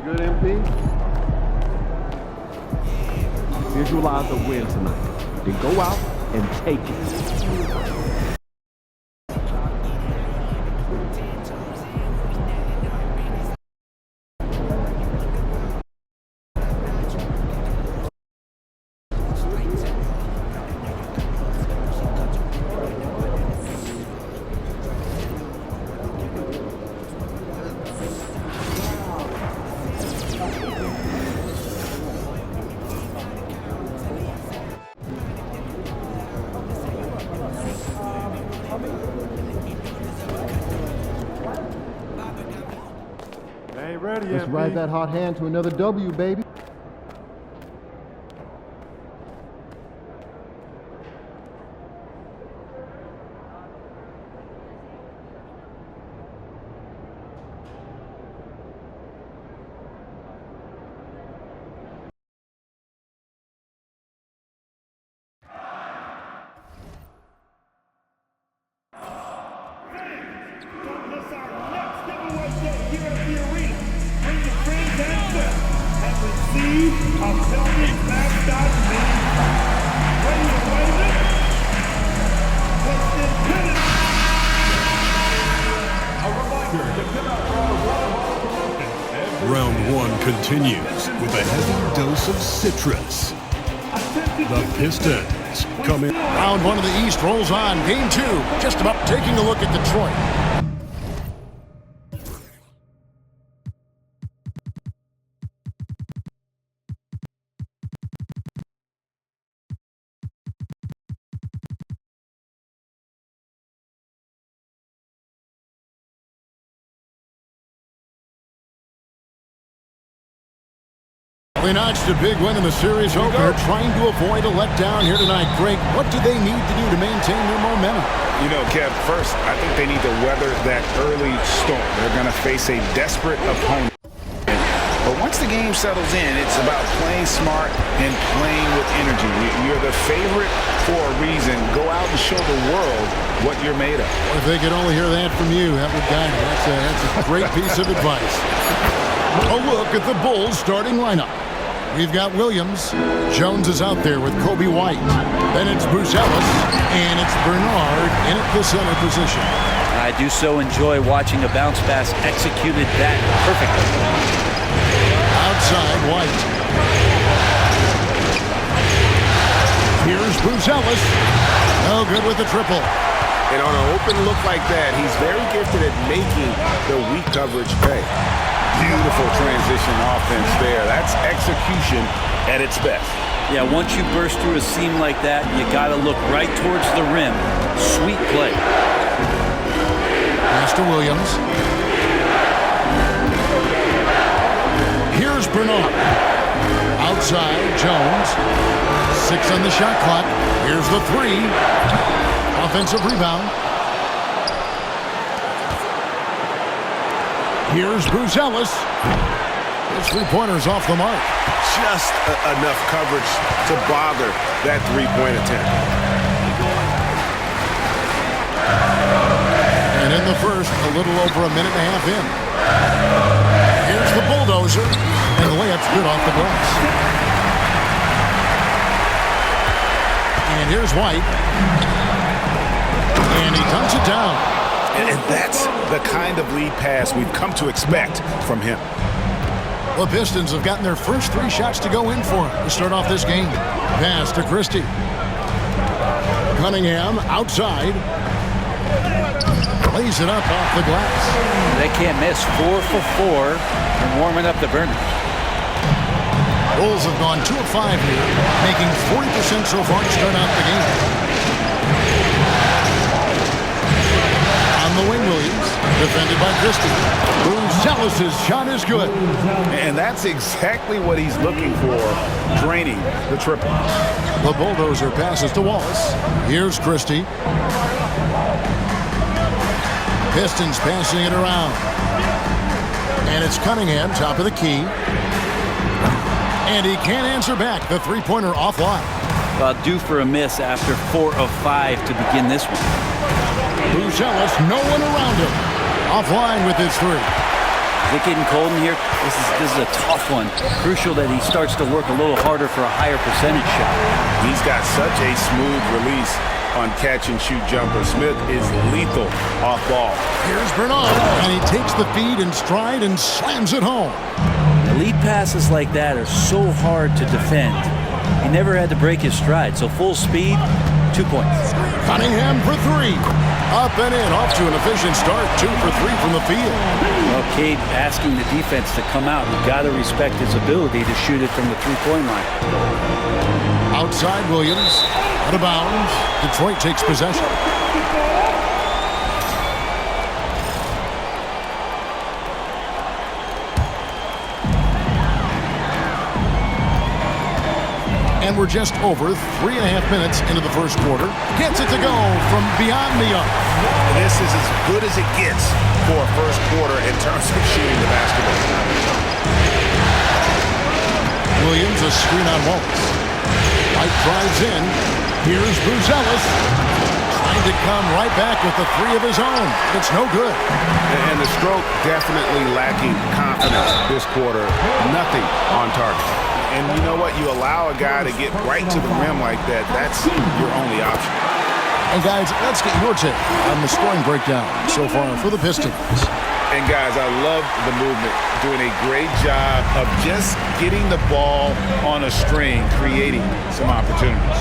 good, MP? Visualize a win tonight. Then go out and take it. Let's ride that hot hand to another W, baby. Round one continues with a heavy dose of citrus. The Pistons come in. Round one of the East rolls on. Game two, just about taking a look at Detroit. They notched a big win in the series opener, trying to avoid a letdown here tonight. Greg, what do they need to do to maintain their momentum? You know, Kev, first, I think they need to weather that early storm. They're going to face a desperate opponent. But once the game settles in, it's about playing smart and playing with energy. You're the favorite for a reason. Go out and show the world what you're made of. Well, if they could only hear that from you, that would guide them. That's a great piece of advice. A look at the Bulls starting lineup. We've got Williams. Jones is out there with Kobe White. Then it's Bruce Ellis, and it's Bernard in at the center position. I do so enjoy watching a bounce pass executed that perfectly. Outside White. Here's Bruce Ellis. No good with the triple. And on an open look like that, he's very gifted at making the weak coverage pay. Beautiful transition offense there. That's execution at its best. Yeah, once you burst through a seam like that, you got to look right towards the rim. Sweet play. Pass to Williams. Here's Bernard. Outside, Jones. 6 on the shot clock. Here's the 3. Offensive rebound. Here's Bruce Ellis. His three-pointer's off the mark. Just enough coverage to bother that three-point attempt. And in the first, a little over a minute and a half in. Here's the bulldozer. And the layup's good off the glass. And here's White. And he dunks it down. And that's the kind of lead pass we've come to expect from him. The Pistons have gotten their first 3 shots to go in for to start off this game. Pass to Christie. Cunningham outside. Lays it up off the glass. They can't miss. 4 for 4 and warming up the burner. Bulls have gone 2 of 5 here, making 40% so far to start out the game. On the wing, Williams, defended by Christie. Bruce Ellis' shot is good. And that's exactly what he's looking for, draining the triple. The bulldozer passes to Wallace. Here's Christie. Pistons passing it around. And it's Cunningham, top of the key. And he can't answer back. The three-pointer offline. Well, due for a miss after 4 of 5 to begin this one. Bruce Ellis, no one around him. Offline with his 3. Is it getting cold in here? This is a tough one. Crucial that he starts to work a little harder for a higher percentage shot. He's got such a smooth release on catch-and-shoot jumper. Smith is lethal off ball. Here's Bernard, and he takes the feed in stride and slams it home. Elite passes like that are so hard to defend. He never had to break his stride, so full speed, 2 points. Cunningham for three. Up and in, off to an efficient start. 2 for 3 from the field. Well, Cade asking the defense to come out. You've got to respect his ability to shoot it from the three-point line. Outside Williams, out of bounds. Detroit takes possession. And we're just over 3.5 minutes into the first quarter. Gets it to go from beyond the arc. This is as good as it gets for a first quarter in terms of shooting the basketball. Williams, a screen on Wallace. White drives in. Here's Buzelis. Trying to come right back with the three of his own. It's no good. And the stroke definitely lacking confidence this quarter. Nothing on target. And you know what? You allow a guy to get right to the rim like that. That's your only option. And guys, let's get your take on the scoring breakdown so far for the Pistons. And guys, I love the movement. Doing a great job of just getting the ball on a string, creating some opportunities.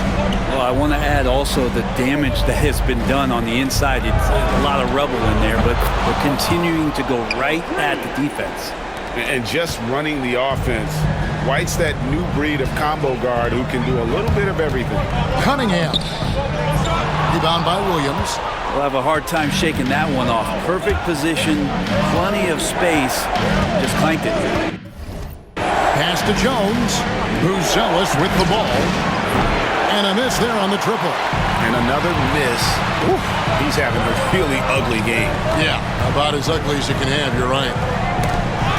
Well, I want to add also the damage that has been done on the inside. It's a lot of rubble in there, but we're continuing to go right at the defense. And just running the offense. White's that new breed of combo guard who can do a little bit of everything. Cunningham. Rebound by Williams. We'll have a hard time shaking that one off. Perfect position, plenty of space. Just clanked it. Pass to Jones. Buzelis with the ball. And a miss there on the triple. And another miss. Whew, he's having a really ugly game. Yeah, about as ugly as you can have, you're right.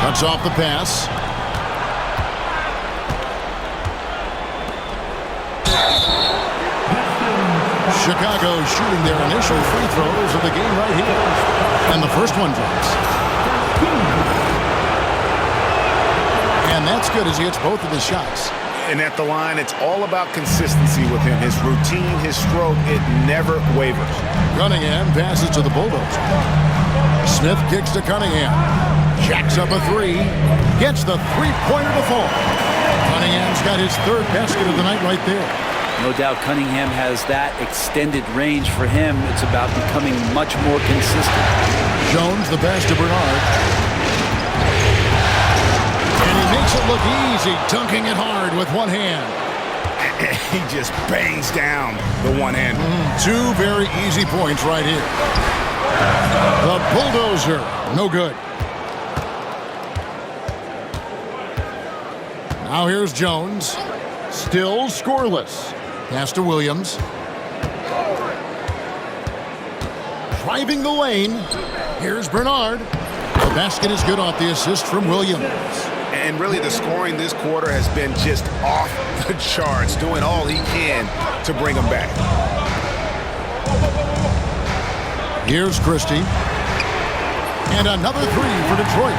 Cuts off the pass. Chicago shooting their initial free throws of the game right here. And the first one drops. And that's good as he hits both of his shots. And at the line, it's all about consistency with him. His routine, his stroke, it never wavers. Cunningham passes to the Bulldozer. Smith kicks to Cunningham. Jacks up a three. Gets the three-pointer to fall. Cunningham's got his third basket of the night right there. No doubt Cunningham has that extended range for him. It's about becoming much more consistent. Jones, the pass to Bernard. And he makes it look easy, dunking it hard with one hand. He just bangs down the one-hander. Two very easy points right here. The Bulldozer, no good. Now here's Jones. Still scoreless. Pass to Williams. Driving the lane. Here's Bernard. The basket is good off the assist from Williams. And really the scoring this quarter has been just off the charts, doing all he can to bring them back. Here's Christie. And another three for Detroit.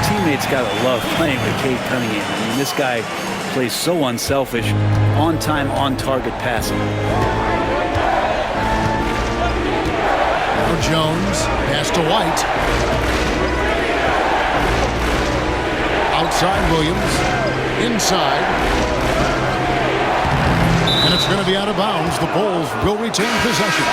Teammates got to love playing with Cade Cunningham. I mean, this guy plays so unselfish, on-time, on-target passing. Now Jones, pass to White. Outside Williams, inside. And it's going to be out of bounds. The Bulls will retain possession.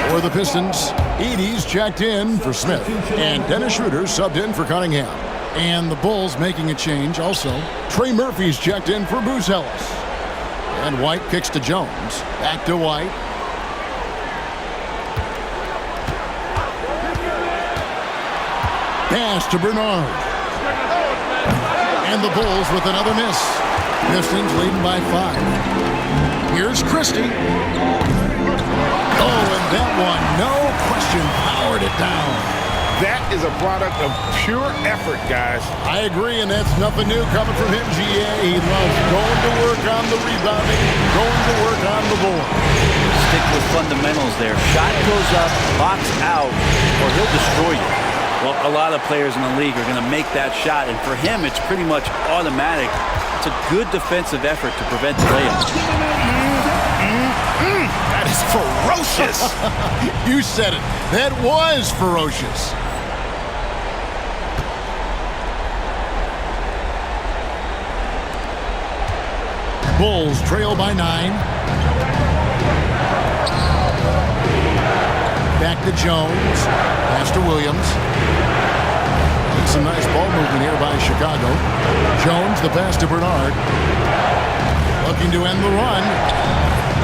For the Pistons, Edey's checked in for Smith. And Dennis Schroeder subbed in for Cunningham. And the Bulls making a change also. Trey Murphy's checked in for Buzelis. And White kicks to Jones. Back to White. Pass to Bernard. And the Bulls with another miss. Pistons leading by 5. Here's Christie. Oh, and that one, no question, powered it down. That is a product of pure effort, guys. I agree, and that's nothing new coming from him, GA. He loves going to work on the rebounding, going to work on the board. Stick with fundamentals there. Shot goes up, box out, or he'll destroy you. Well, a lot of players in the league are going to make that shot, and for him, it's pretty much automatic. It's a good defensive effort to prevent the layup. That is ferocious. You said it. That was ferocious. Bulls trail by 9. Back to Jones. Pass to Williams. It's some nice ball movement here by Chicago. Jones, the pass to Bernard. Looking to end the run.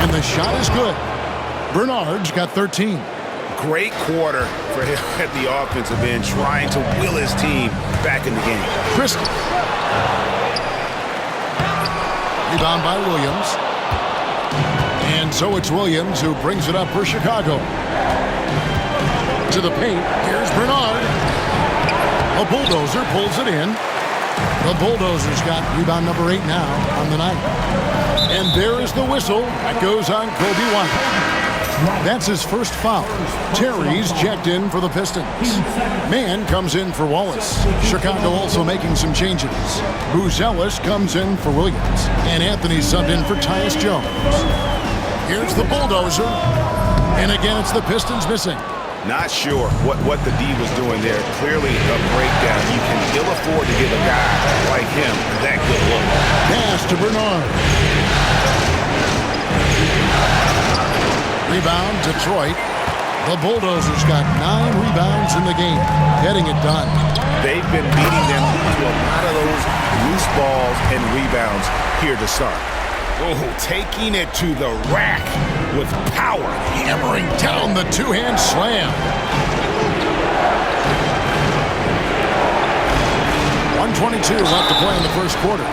And the shot is good. Bernard's got 13. Great quarter for him at the offensive end, trying to will his team back in the game. Christie. Rebound by Williams. And so it's Williams who brings it up for Chicago. To the paint. Here's Bernard. A bulldozer pulls it in. The Bulldozers got rebound number 8 now on the night. And there is the whistle. That goes on Kobe White. That's his first foul. Terry's checked in for the Pistons. Mann comes in for Wallace. Chicago also making some changes. Buzelis comes in for Williams. And Anthony subbed in for Tyus Jones. Here's the bulldozer. And again, it's the Pistons missing. Not sure what the D was doing there. Clearly a breakdown. You can ill afford to give a guy like him that good look. Pass to Bernard. Rebound, Detroit. The Bulldozers got 9 rebounds in the game, getting it done. They've been beating them to a lot of those loose balls and rebounds here to start. Oh, taking it to the rack with power. Hammering down the two-hand slam. 1:22 left to play in the first quarter.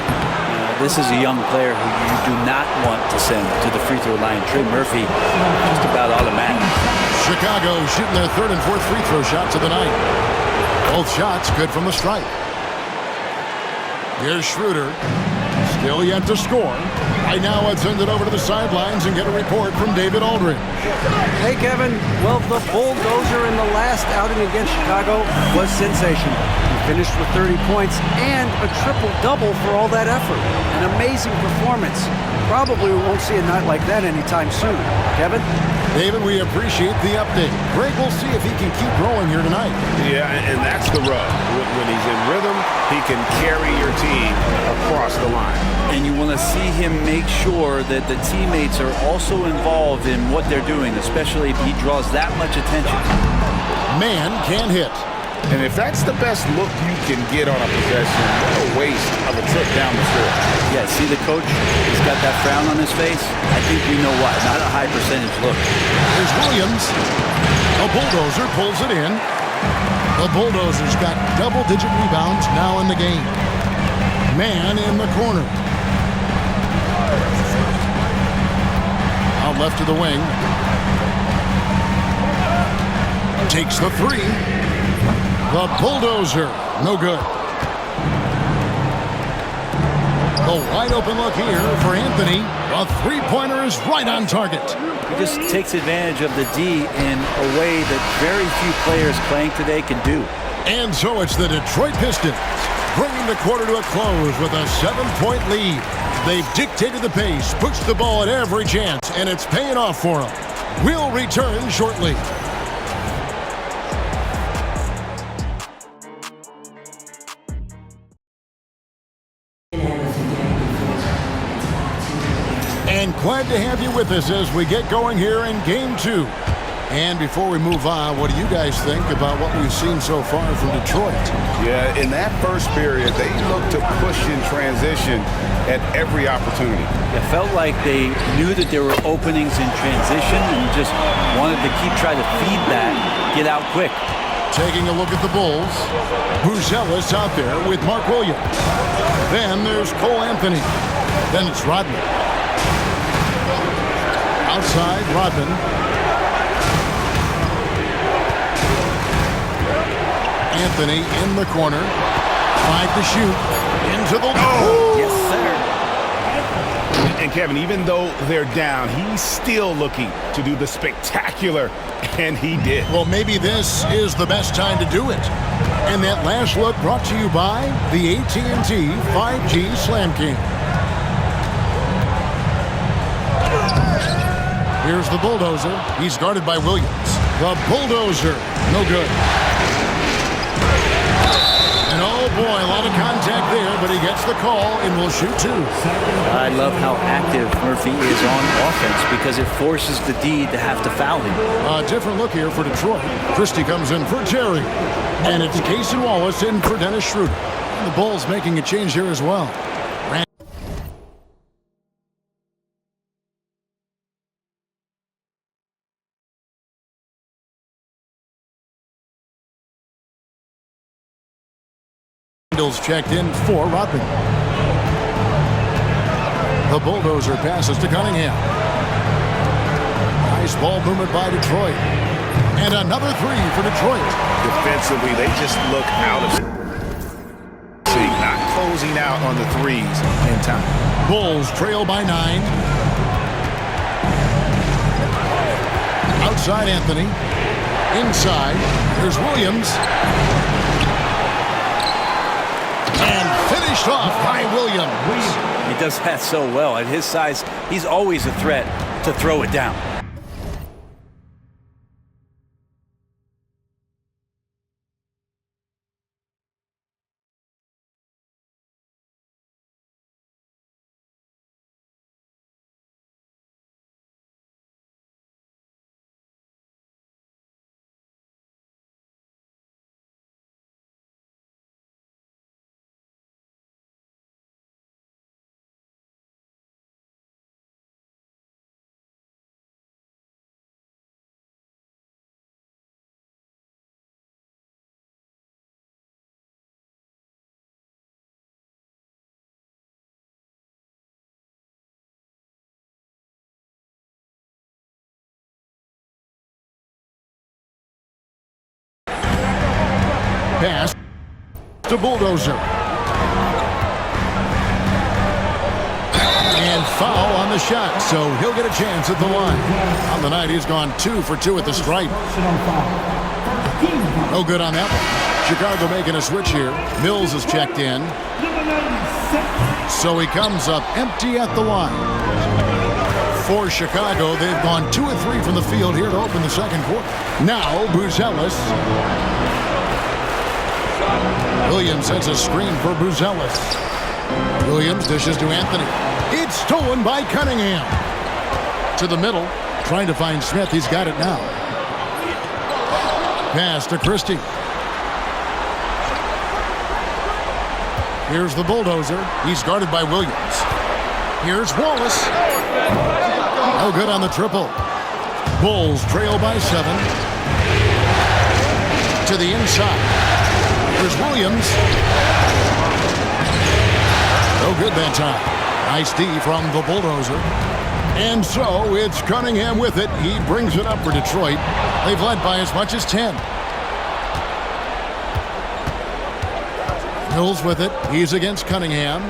This is a young player who you do not want to send to the free throw line. Trey Murphy, just about automatic. Chicago shooting their 3rd and 4th free throw shots of the night. Both shots good from the stripe. Here's Schroeder. Still yet to score. Right now, let's send it over to the sidelines and get a report from David Aldridge. Hey, Kevin. Well, the bulldozer in the last outing against Chicago was sensational. He finished with 30 points and a triple-double for all that effort. An amazing performance. Probably we won't see a night like that anytime soon. Kevin? David, we appreciate the update. Greg, we'll see if he can keep rolling here tonight. Yeah, and that's the rub. When he's in rhythm, he can carry your team across the line. And you want to see him make sure that the teammates are also involved in what they're doing, especially if he draws that much attention. Mann can't hit. And if that's the best look you can get on a possession, what a waste of a trip down the floor. Yeah, see the coach? He's got that frown on his face. I think we know why. Not a high percentage look. Here's Williams. A bulldozer pulls it in. The Bulldozers got double-digit rebounds now in the game. Mann in the corner. Out left to the wing. Takes the 3. The bulldozer, no good. The wide open look here for Anthony. A three-pointer is right on target. He just takes advantage of the D in a way that very few players playing today can do. And so it's the Detroit Pistons bringing the quarter to a close with a 7-point lead. They've dictated the pace, pushed the ball at every chance, and it's paying off for them. We'll return shortly. And glad to have you with us as we get going here in Game 2. And before we move on, what do you guys think about what we've seen so far from Detroit? Yeah, in that first period, they looked to push in transition at every opportunity. It felt like they knew that there were openings in transition and just wanted to keep trying to feed that, get out quick. Taking a look at the Bulls, Buzelis out there with Mark Williams. Then there's Cole Anthony. Then it's Rodman. Outside, Rodman. Anthony in the corner. 5 to shoot. Into the... Oh! Yes, sir. And Kevin, even though they're down, he's still looking to do the spectacular, and he did. Well, maybe this is the best time to do it. And that last look brought to you by the AT&T 5G Slam King. Here's the bulldozer. He's guarded by Williams. The bulldozer, no good. And oh boy, a lot of contact there, but he gets the call and will shoot two. I love how active Murphy is on offense because it forces the D to have to foul him. A different look here for Detroit. Christie comes in for Jerry. And it's Casey Wallace in for Dennis Schroeder. And the Bulls making a change here as well. Randall's checked in for Rodman. The bulldozer passes to Cunningham. Nice ball movement by Detroit. And another three for Detroit. Defensively, they just look out of sync, not closing out on the threes in time. Bulls trail by 9. Outside Anthony. Inside. Here's Williams. And finished off by Williams. He does that so well. At his size, he's always a threat to throw it down. Pass to bulldozer. And foul on the shot, so he'll get a chance at the line. On the night, he's gone 2 for 2 at the stripe. No good on that one. Chicago making a switch here. Mills is checked in. So he comes up empty at the line. For Chicago, they've gone 2 of 3 from the field here to open the second quarter. Now, Buzelis. Williams sends a screen for Buzelis. Williams dishes to Anthony. It's stolen by Cunningham. To the middle, trying to find Smith. He's got it now. Pass to Christie. Here's the bulldozer. He's guarded by Williams. Here's Wallace. No good on the triple. Bulls trail by 7. To the inside. Here's Williams. No good that time. Nice D from the bulldozer. And so it's Cunningham with it. He brings it up for Detroit. They've led by as much as 10. Mills with it. He's against Cunningham.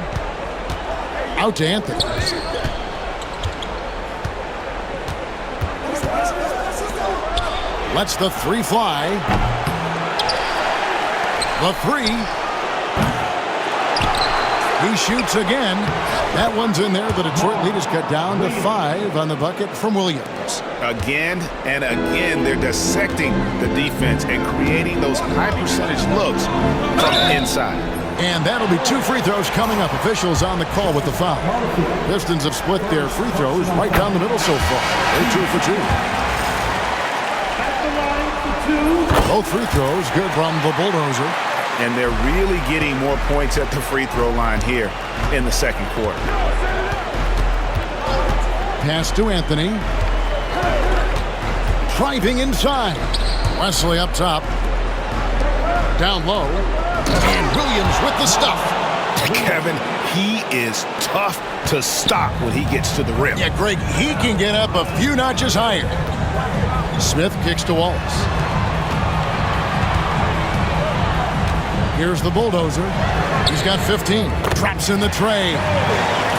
Out to Anthony. Lets the 3 fly. The 3. He shoots again. That one's in there. The Detroit lead is cut down to 5 on the bucket from Williams. Again and again, they're dissecting the defense and creating those high percentage looks from inside. And that'll be 2 free throws coming up. Officials on the call with the foul. Pistons have split their free throws right down the middle so far. They're 2 for 2. Both free throws good from the bulldozer. And they're really getting more points at the free throw line here in the second quarter. Pass to Anthony. Driving inside. Wesley up top. Down low. And Williams with the stuff. Kevin, he is tough to stop when he gets to the rim. Yeah, Greg, he can get up a few notches higher. Smith kicks to Wallace. Here's the bulldozer. He's got 15. Drops in the tray.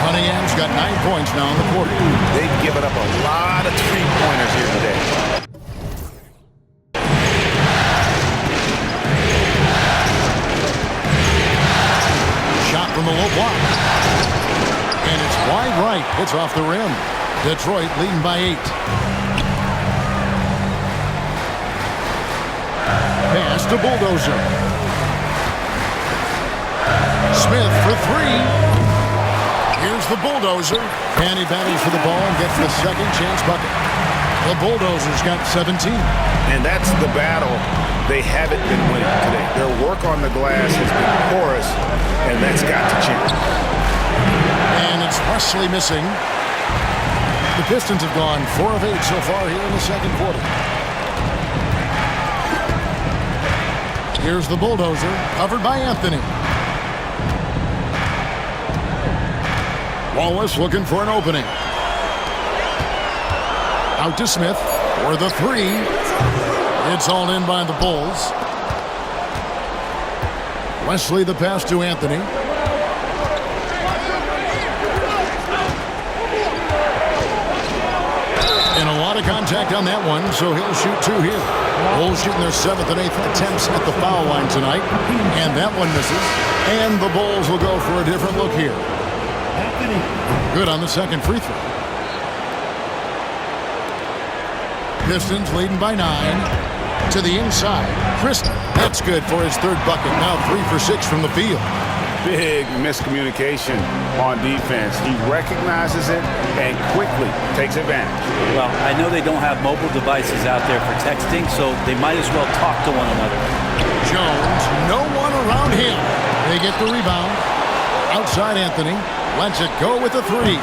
Cunningham's got 9 points now in the quarter. They've given up a lot of three-pointers here today. Shot from the low block. And it's wide right. It's off the rim. Detroit leading by 8. Pass to Bulldozer. Smith for 3. Here's the Bulldozer. And he battles for the ball and gets the second chance bucket. The Bulldozers got 17. And that's the battle they haven't been winning today. Their work on the glass has been porous, and that's got to change. And it's Wesley missing. The Pistons have gone 4 of 8 so far here in the second quarter. Here's the Bulldozer, covered by Anthony. Wallace looking for an opening. Out to Smith for the 3. It's all in by the Bulls. Wesley the pass to Anthony. And a lot of contact on that one, so he'll shoot 2 here. Bulls shooting their 7th and 8th attempts at the foul line tonight. And that one misses. And the Bulls will go for a different look here. Good on the second free throw. Pistons leading by 9. To the inside. Christie. That's good for his 3rd bucket. Now 3 for 6 from the field. Big miscommunication on defense. He recognizes it and quickly takes advantage. Well, I know they don't have mobile devices out there for texting, so they might as well talk to one another. Jones, no one around him. They get the rebound. Outside Anthony. Lets it go with the 3.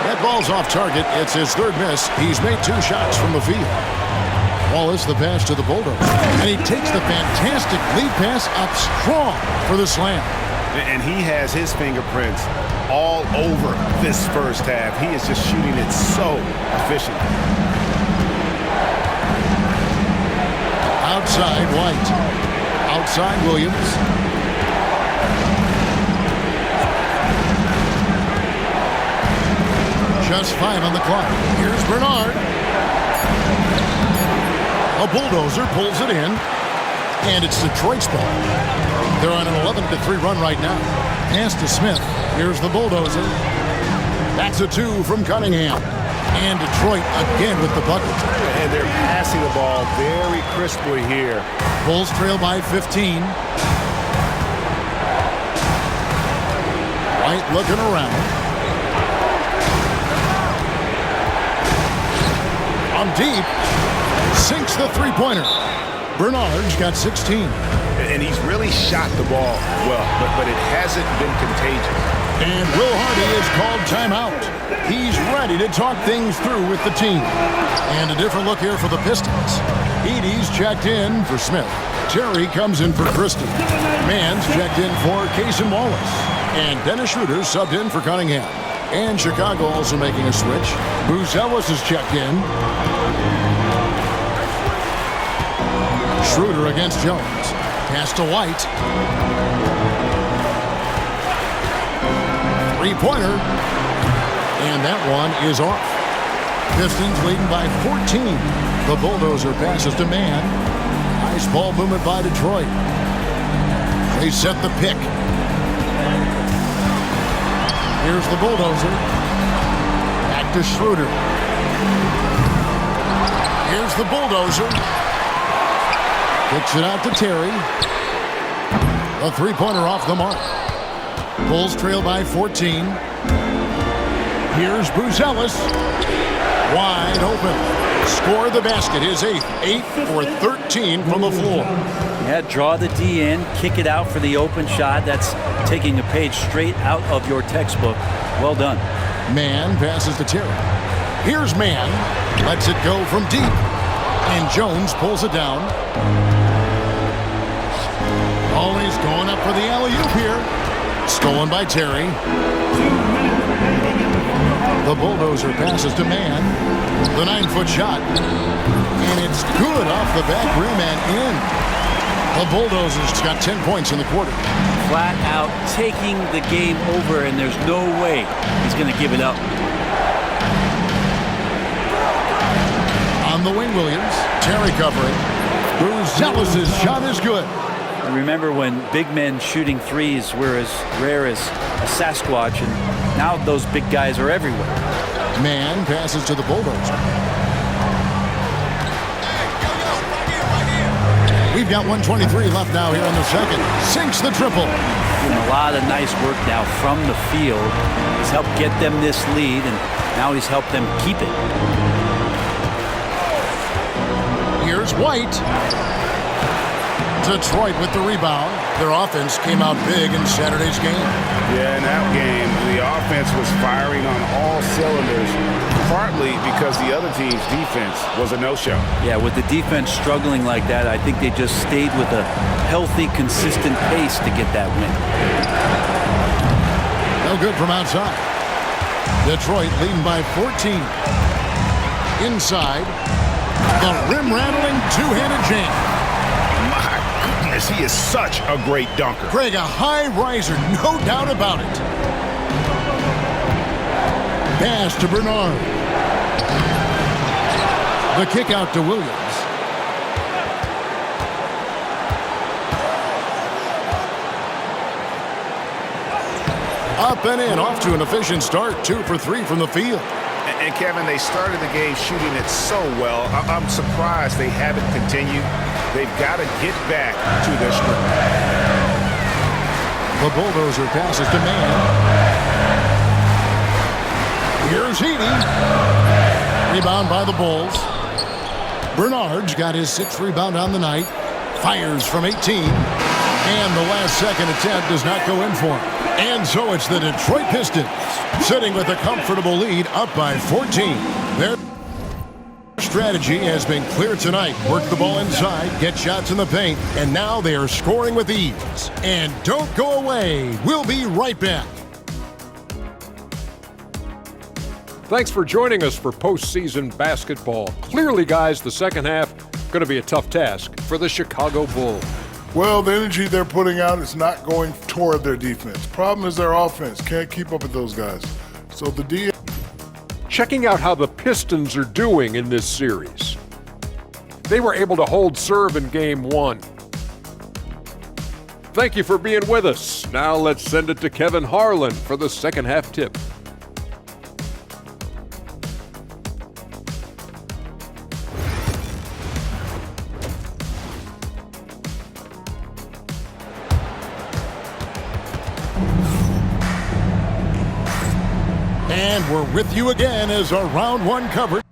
That ball's off target. It's his 3rd miss. He's made 2 shots from the field. Wallace the pass to the Bulldozer. And he takes the fantastic lead pass up strong for the slam. And he has his fingerprints all over this first half. He is just shooting it so efficiently. Outside White. Outside Williams. Just 5 on the clock. Here's Bernard. A Bulldozer pulls it in. And it's Detroit's ball. They're on an 11-3 run right now. Pass to Smith. Here's the Bulldozer. That's a 2 from Cunningham. And Detroit again with the bucket. And they're passing the ball very crisply here. Bulls trail by 15. White looking around. On deep. Sinks the three-pointer. Bernard's got 16. And he's really shot the ball well, but it hasn't been contagious. And Will Hardy is called timeout. He's ready to talk things through with the team. And a different look here for the Pistons. Edey's checked in for Smith. Terry comes in for Christie. Mann's checked in for Case and Wallace. And Dennis Schroeder subbed in for Cunningham. And Chicago also making a switch. Buzelis is checked in. Schroeder against Jones. Pass to White. 3-pointer. And that one is off. Pistons leading by 14. The Bulldozer passes to Mann. Nice ball movement by Detroit. They set the pick. Here's the Bulldozer. Back to Schroeder. Here's the Bulldozer. Kicks it out to Terry. A 3-pointer off the mark. Bulls trail by 14. Here's Buzelis. Wide open. Score the basket. His 8th. 8 for 13 from the floor. Yeah, draw the D in, kick it out for the open shot. That's taking a page straight out of your textbook. Well done. Mann passes to Terry. Here's Mann. Lets it go from deep. And Jones pulls it down. Always going up for the alley-oop here. Stolen by Terry. The Bulldozer passes to Mann. The 9-foot shot. And it's good off the back rim and in. The Bulldozers got 10 points in the quarter. Flat out taking the game over, and there's no way he's going to give it up. On the wing, Williams. Terry covering. Bruzellis' shot is good. I remember when big men shooting threes were as rare as a Sasquatch, and now those big guys are everywhere. Man passes to the Bulldozer. We've got 1:23 left now here in the second. Sinks the triple. Doing a lot of nice work now from the field. He's helped get them this lead, and now he's helped them keep it. Here's White. Detroit with the rebound. Their offense came out big in Saturday's game. Yeah, in that game, the offense was firing on all cylinders, partly because the other team's defense was a no-show. Yeah, with the defense struggling like that, I think they just stayed with a healthy, consistent pace to get that win. No good from outside. Detroit leading by 14. Inside, the rim-rattling two-handed jam. My goodness, he is such a great dunker. Craig, a high riser, no doubt about it. Pass to Bernard. The kick out to Williams. Up and in, off to an efficient start. 2 for 3 from the field. And Kevin, they started the game shooting it so well. I'm surprised they haven't continued. They've got to get back to their strength. The Bulldozer passes to Man. Here's Heaney. Rebound by the Bulls. Bernard's got his 6th rebound on the night. Fires from 18. And the last second attempt does not go in for him. And so it's the Detroit Pistons sitting with a comfortable lead up by 14. Their strategy has been clear tonight. Work the ball inside, get shots in the paint, and now they are scoring with ease. And don't go away. We'll be right back. Thanks for joining us for postseason basketball. Clearly, guys, the second half going to be a tough task for the Chicago Bulls. Well, the energy they're putting out is not going toward their defense. Problem is their offense can't keep up with those guys. So the D. Checking out how the Pistons are doing in this series. They were able to hold serve in Game 1. Thank you for being with us. Now let's send it to Kevin Harlan for the second half tip. And we're with you again as our round 1 coverage.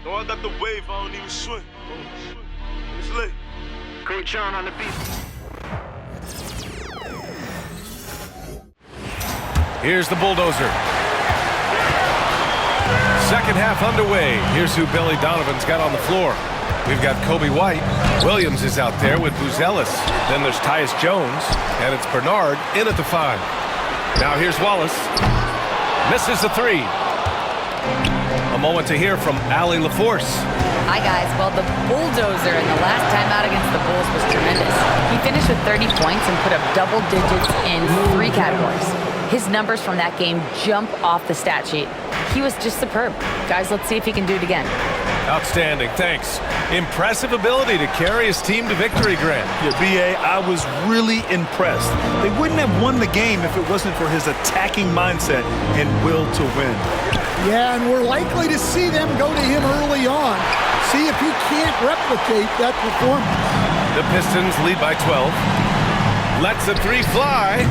No, I got the wave, I don't even swim. It's lit. Great John on the beat. Here's the Bulldozer. Second half underway. Here's who Billy Donovan's got on the floor. We've got Kobe White. Williams is out there with Bruzellis. Then there's Tyus Jones. And it's Bernard in at the 5. Now here's Wallace. Misses the 3. A moment to hear from Allie LaForce. Hi, guys. Well, the Bulldozer in the last time out against the Bulls was tremendous. He finished with 30 points and put up double digits in 3 categories. His numbers from that game jump off the stat sheet. He was just superb. Guys, let's see if he can do it again. Outstanding, thanks. Impressive ability to carry his team to victory, Grant. Yeah, B.A., I was really impressed. They wouldn't have won the game if it wasn't for his attacking mindset and will to win. Yeah, and we're likely to see them go to him early on. See if he can't replicate that performance. The Pistons lead by 12. Lets the 3 fly.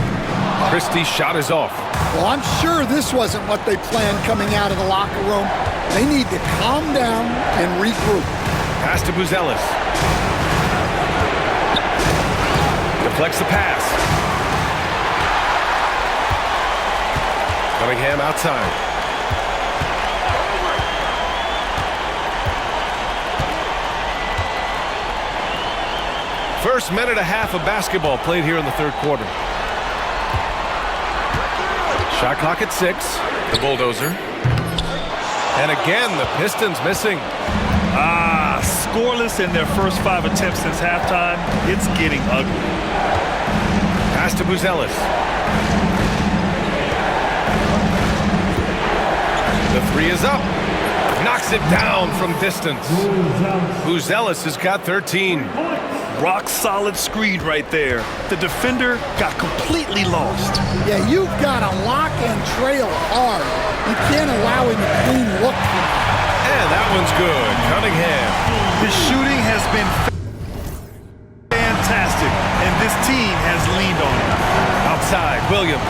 Christie's shot is off. Well, I'm sure this wasn't what they planned coming out of the locker room. They need to calm down and regroup. Pass to Bruzellis. Deflects the pass. Cunningham outside. First minute and a half of basketball played here in the third quarter. Shot clock at 6. The bulldozer. And again, the Pistons missing. Scoreless in their first 5 attempts since halftime. It's getting ugly. Pass to Buzelis. The 3 is up. Knocks it down from distance. Buzelis has got 13. Rock solid screen right there. The defender got completely lost. Yeah, you've got to lock and trail hard. You can't allow him a clean look. And that one's good. Cunningham. His shooting has been fantastic, and this team has leaned on him. Outside, Williams.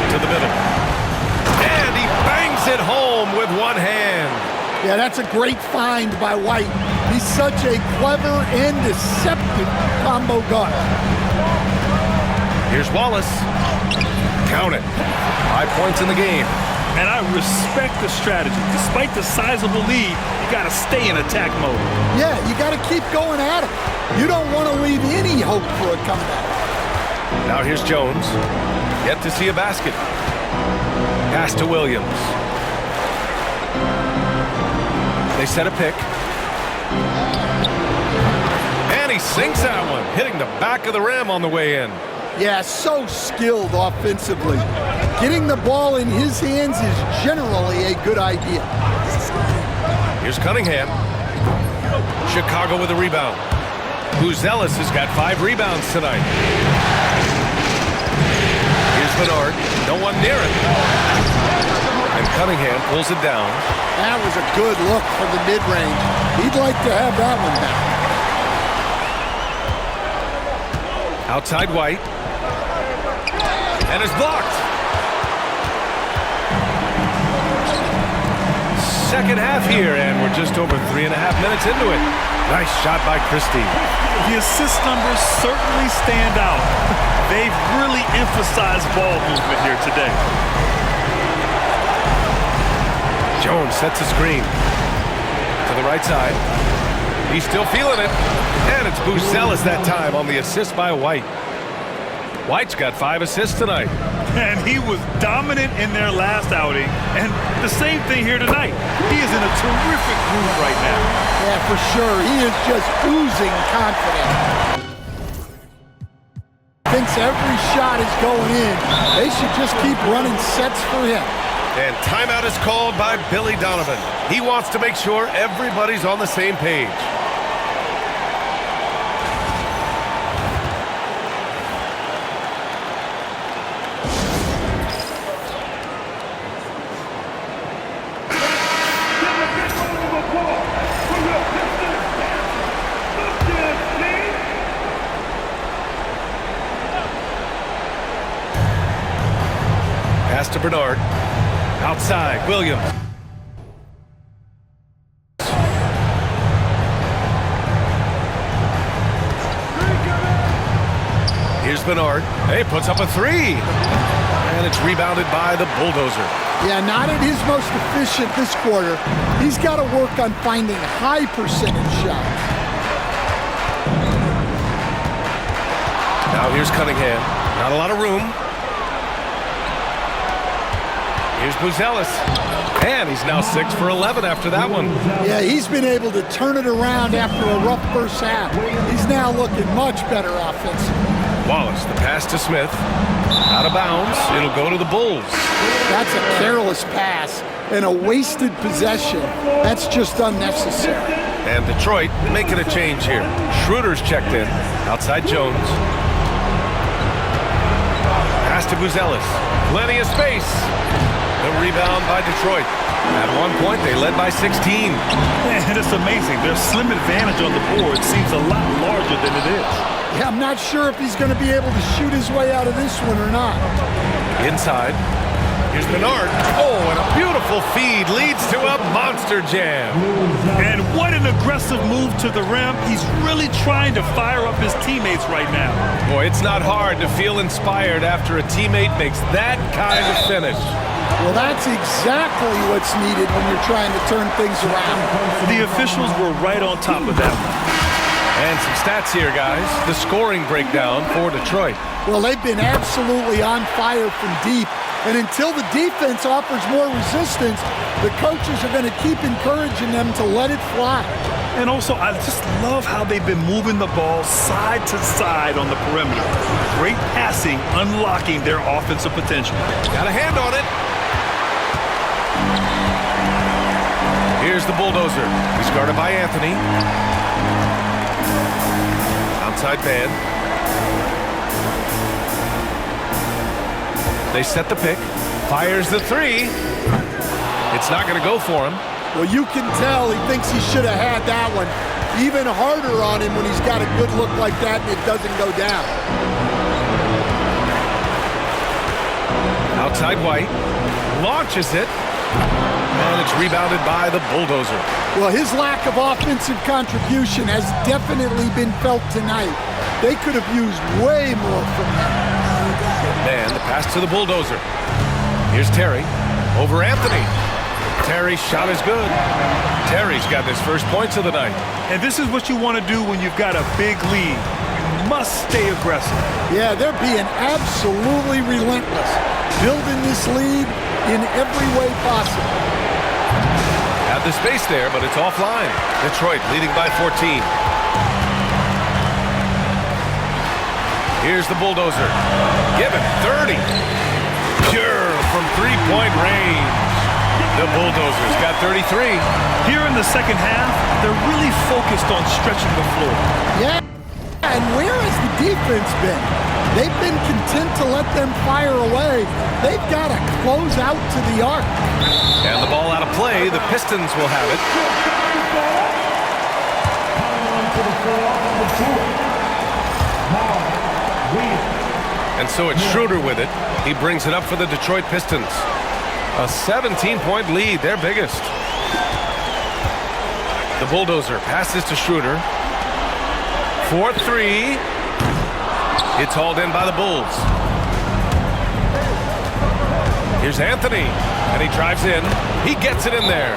To the middle. And he bangs it home with one hand. Yeah, that's a great find by White. He's such a clever and deceptive combo guard. Here's Wallace. Count it. 5 points in the game. And I respect the strategy. Despite the sizable lead, you got to stay in attack mode. Yeah, you got to keep going at it. You don't want to leave any hope for a comeback. Now here's Jones. Yet to see a basket. Pass to Williams. They set a pick. And he sinks that one, hitting the back of the rim on the way in. Yeah, so skilled offensively. Getting the ball in his hands is generally a good idea. Here's Cunningham. Chicago with a rebound. Buzelis has got 5 rebounds tonight. Here's Bernard. No one near him. And Cunningham pulls it down. That was a good look for the mid-range. He'd like to have that one back. Outside White. And it's blocked. Second half here, and we're just over 3.5 minutes into it. Nice shot by Christie. The assist numbers certainly stand out. They've really emphasized ball movement here today. Jones sets a screen. To the right side. He's still feeling it. And it's Buzelis that time on the assist by White. White's got 5 assists tonight. And he was dominant in their last outing. And the same thing here tonight. He is in a terrific groove right now. Yeah, for sure. He is just oozing confidence. Thinks every shot is going in. They should just keep running sets for him. And timeout is called by Billy Donovan. He wants to make sure everybody's on the same page. Pass to Bernard. Outside, Williams. Here's Bernard. Hey, puts up a 3. And it's rebounded by the bulldozer. Yeah, not at his most efficient this quarter. He's got to work on finding high percentage shots. Now here's Cunningham. Not a lot of room. Here's Buzelis. And he's now 6 for 11 after that one. Yeah, he's been able to turn it around after a rough first half. He's now looking much better offensively. Wallace, the pass to Smith. Out of bounds. It'll go to the Bulls. That's a careless pass and a wasted possession. That's just unnecessary. And Detroit making a change here. Schroeder's checked in. Outside Jones. Pass to Buzelis. Plenty of space. The rebound by Detroit. At one point, they led by 16. And it's amazing. Their slim advantage on the board seems a lot larger than it is. Yeah, I'm not sure if he's going to be able to shoot his way out of this one or not. Inside. Here's Bernard. Oh, and a beautiful feed leads to a monster jam. And what an aggressive move to the rim. He's really trying to fire up his teammates right now. Boy, it's not hard to feel inspired after a teammate makes that kind of finish. Well, that's exactly what's needed when you're trying to turn things around. The officials were right on top of that one. And some stats here, guys. The scoring breakdown for Detroit. Well, they've been absolutely on fire from deep. And until the defense offers more resistance, the coaches are going to keep encouraging them to let it fly. And also, I just love how they've been moving the ball side to side on the perimeter. Great passing, unlocking their offensive potential. Got a hand on it. Here's the bulldozer. He's guarded by Anthony. Outside man. They set the pick. Fires the three. It's not going to go for him. Well, you can tell he thinks he should have had that one. Even harder on him when he's got a good look like that and it doesn't go down. Outside White. Launches it. And it's rebounded by the bulldozer. Well, his lack of offensive contribution has definitely been felt tonight. They could have used way more from him. Man, the pass to the bulldozer. Here's Terry. Over Anthony. Terry's shot is good. Terry's got his first points of the night. And this is what you want to do when you've got a big lead. You must stay aggressive. Yeah, they're being absolutely relentless. Building this lead in every way possible. Had the space there, but it's offline. Detroit leading by 14. Here's the bulldozer. Given 30. Pure from three-point range. The Bulldozers got 33. Here in the second half, they're really focused on stretching the floor. Yeah, and where has the defense been? They've been content to let them fire away. They've got to close out to the arc. And the ball out of play. The Pistons will have it. And so it's Schroeder with it. He brings it up for the Detroit Pistons. A 17-point lead, their biggest. The bulldozer passes to Schroeder. 4-3. It's hauled in by the Bulls. Here's Anthony, and he drives in. He gets it in there.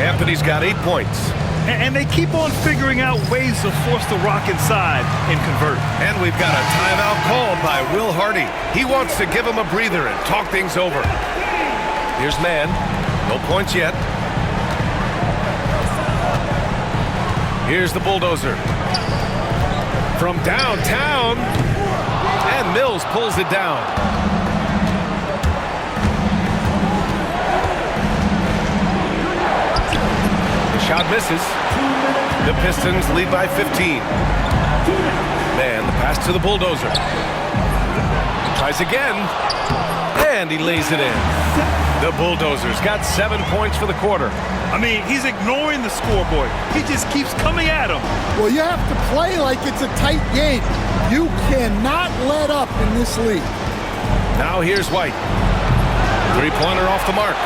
Anthony's got 8 points. And they keep on figuring out ways to force the rock inside and convert. And we've got a timeout called by Will Hardy. He wants to give him a breather and talk things over. Here's man. No points yet. Here's the bulldozer. From downtown. And Mills pulls it down. The shot misses. The Pistons lead by 15. Man, the pass to the bulldozer. Tries again. And he lays it in. The Bulldozers got 7 points for the quarter. I mean, he's ignoring the scoreboard. He just keeps coming at him. Well, you have to play like it's a tight game. You cannot let up in this league. Now here's White. Three-pointer off the mark.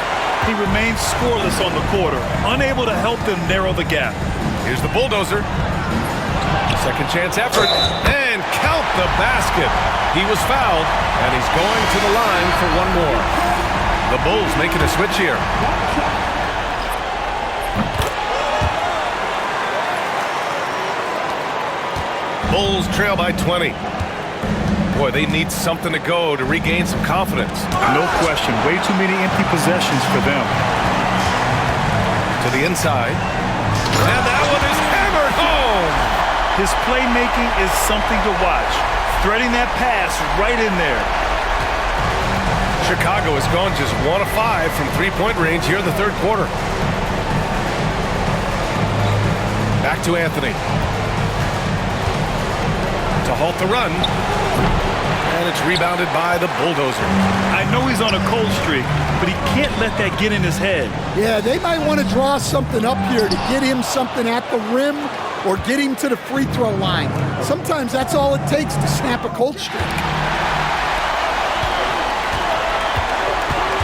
He remains scoreless on the quarter, unable to help them narrow the gap. Here's the bulldozer. Second chance effort. And count the basket. He was fouled, and he's going to the line for one more. The Bulls making a switch here. Bulls trail by 20. Boy, they need something to go to regain some confidence. No question. Way too many empty possessions for them. To the inside. And that one is hammered home. His playmaking is something to watch. Threading that pass right in there. Chicago has gone just 1 of 5 from three-point range here in the third quarter. Back to Anthony. To halt the run. And it's rebounded by the bulldozer. I know he's on a cold streak, but he can't let that get in his head. Yeah, they might want to draw something up here to get him something at the rim or get him to the free throw line. Sometimes that's all it takes to snap a cold streak.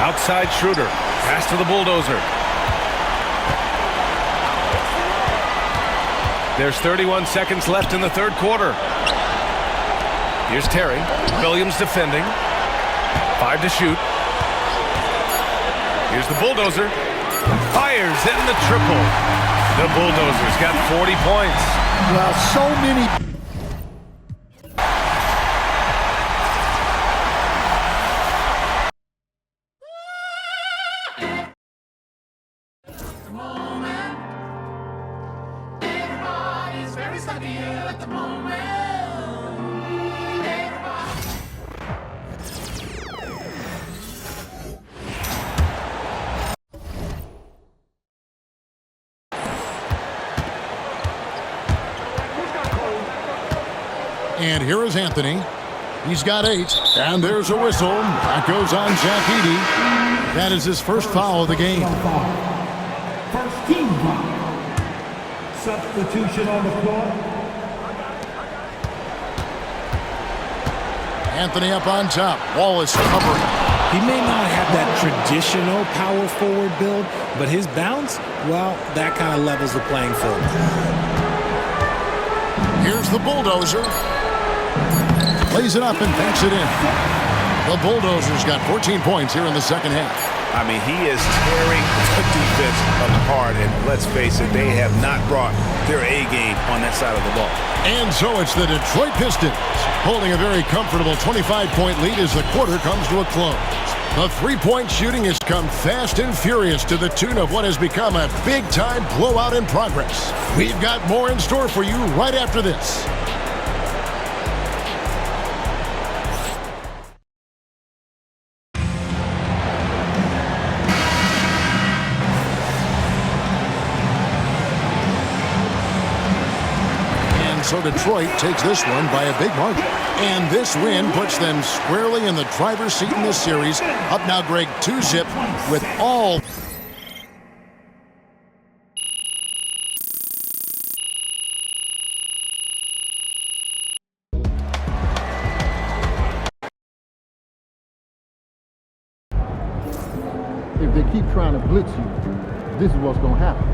Outside Schroeder. Pass to the bulldozer. There's 31 seconds left in the third quarter. Here's Terry. Williams defending. 5 to shoot. Here's the bulldozer. Fires in the triple. The Bulldozers got 40 points. Well, so many. And here is Anthony. He's got 8. And there's a whistle. That goes on Jack Edey. That is his first foul of the game. First team foul. Substitution on the floor. Anthony up on top. Wallace covering. He may not have that traditional power forward build, but his bounce, well, that kind of levels the playing field. Here's the bulldozer. Plays it up and banks it in. The Bulldozers got 14 points here in the second half. I mean, he is tearing the defense apart, and let's face it, they have not brought their A game on that side of the ball. And so it's the Detroit Pistons holding a very comfortable 25-point lead as the quarter comes to a close. The three-point shooting has come fast and furious to the tune of what has become a big-time blowout in progress. We've got more in store for you right after this. So Detroit takes this one by a big margin. And this win puts them squarely in the driver's seat in this series. Up now, Greg, 2-zip with all. If they keep trying to blitz you, this is what's going to happen.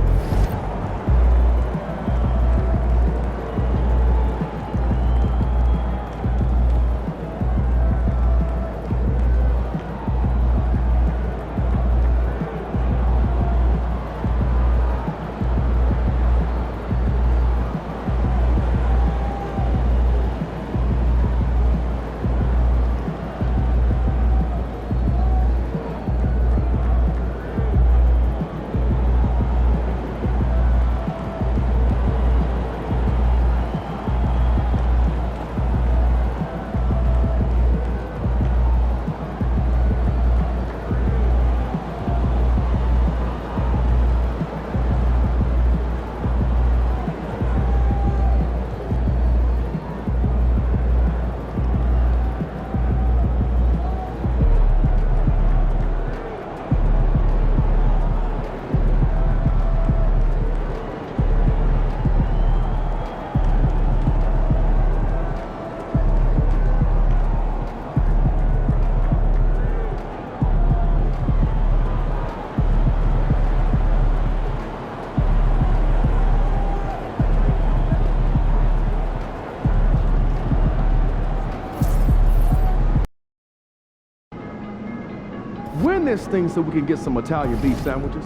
Win this thing so we can get some Italian beef sandwiches.